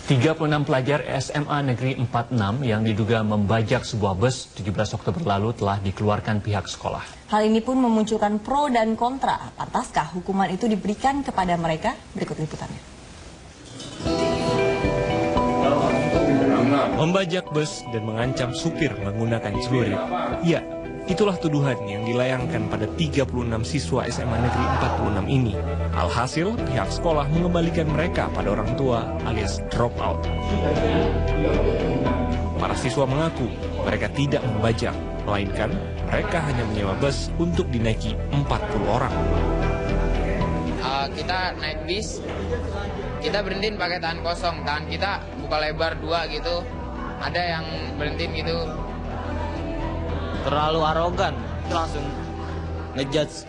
36 pelajar SMA Negeri 46 yang diduga membajak sebuah bus 17 Oktober lalu telah dikeluarkan pihak sekolah. Hal ini pun memunculkan pro dan kontra. Pantaskah hukuman itu diberikan kepada mereka? Berikut liputannya. Membajak bus dan mengancam supir menggunakan celurit. Ya, itulah tuduhan yang dilayangkan pada 36 siswa SMA Negeri 46 ini. Alhasil, pihak sekolah mengembalikan mereka pada orang tua alias drop out. Para siswa mengaku mereka tidak membajak, melainkan mereka hanya menyewa bus untuk dinaiki 40 orang. Kita naik bis, kita berhentiin pakai tangan kosong, tangan kita buka lebar 2 gitu. Ada yang berhentiin gitu. Terlalu arogan, langsung ngejudge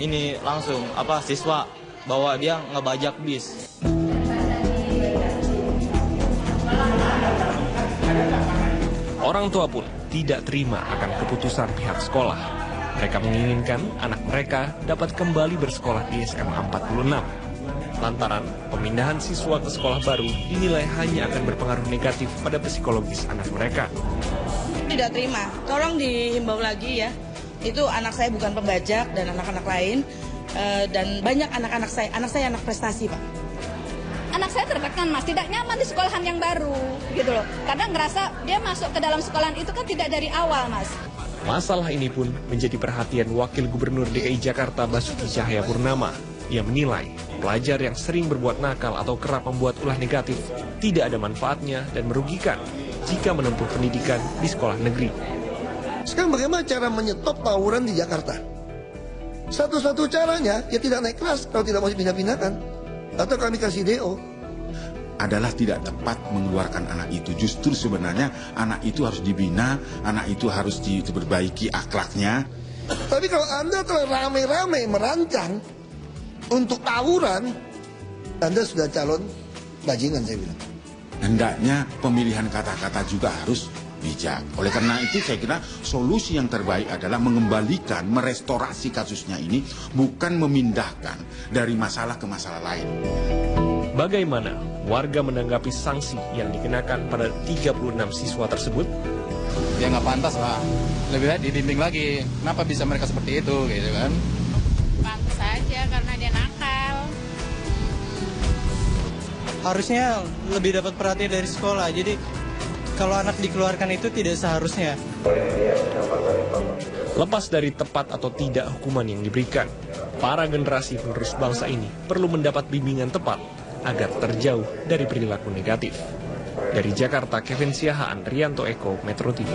ini langsung siswa bahwa dia ngebajak bis. Orang tua pun tidak terima akan keputusan pihak sekolah. Mereka menginginkan anak mereka dapat kembali bersekolah di SMA 46. Lantaran pemindahan siswa ke sekolah baru dinilai hanya akan berpengaruh negatif pada psikologis anak mereka. Tidak terima, tolong dihimbau lagi ya. Itu anak saya bukan pembajak dan anak-anak lain, dan banyak anak saya anak prestasi, Pak. Anak saya tertekan, Mas, tidak nyaman di sekolahan yang baru, gitu loh. Kadang ngerasa dia masuk ke dalam sekolahan itu kan tidak dari awal, Mas. Masalah ini pun menjadi perhatian Wakil Gubernur DKI Jakarta Basuki Cahayapurnama. Ia menilai pelajar yang sering berbuat nakal atau kerap membuat ulah negatif tidak ada manfaatnya dan merugikan jika menempuh pendidikan di sekolah negeri. Sekarang bagaimana cara menyetop tawuran di Jakarta? Satu-satu caranya ya tidak naik kelas kalau tidak mau dipindah-pindahkan. Atau kami kasih DO. Adalah tidak tepat mengeluarkan anak itu. Justru sebenarnya anak itu harus dibina, anak itu harus diperbaiki akhlaknya. Tapi kalau Anda telah rame-rame merancang untuk tawuran, Anda sudah calon bajingan, saya bilang. Hendaknya pemilihan kata-kata juga harus bijak. Oleh karena itu saya kira solusi yang terbaik adalah mengembalikan, merestorasi kasusnya ini, bukan memindahkan dari masalah ke masalah lain. Bagaimana warga menanggapi sanksi yang dikenakan pada 36 siswa tersebut? Ya nggak pantas lah, lebih baik dibimbing lagi. Kenapa bisa mereka seperti itu, gitu kan? Pantas aja karena dia nakal. Harusnya lebih dapat perhatian dari sekolah. Jadi kalau anak dikeluarkan itu tidak seharusnya. Lepas dari tepat atau tidak hukuman yang diberikan, para generasi penerus bangsa ini perlu mendapat bimbingan tepat agar terjauh dari perilaku negatif. Dari Jakarta, Kevin Siahaan, Rianto Eko, Metro TV.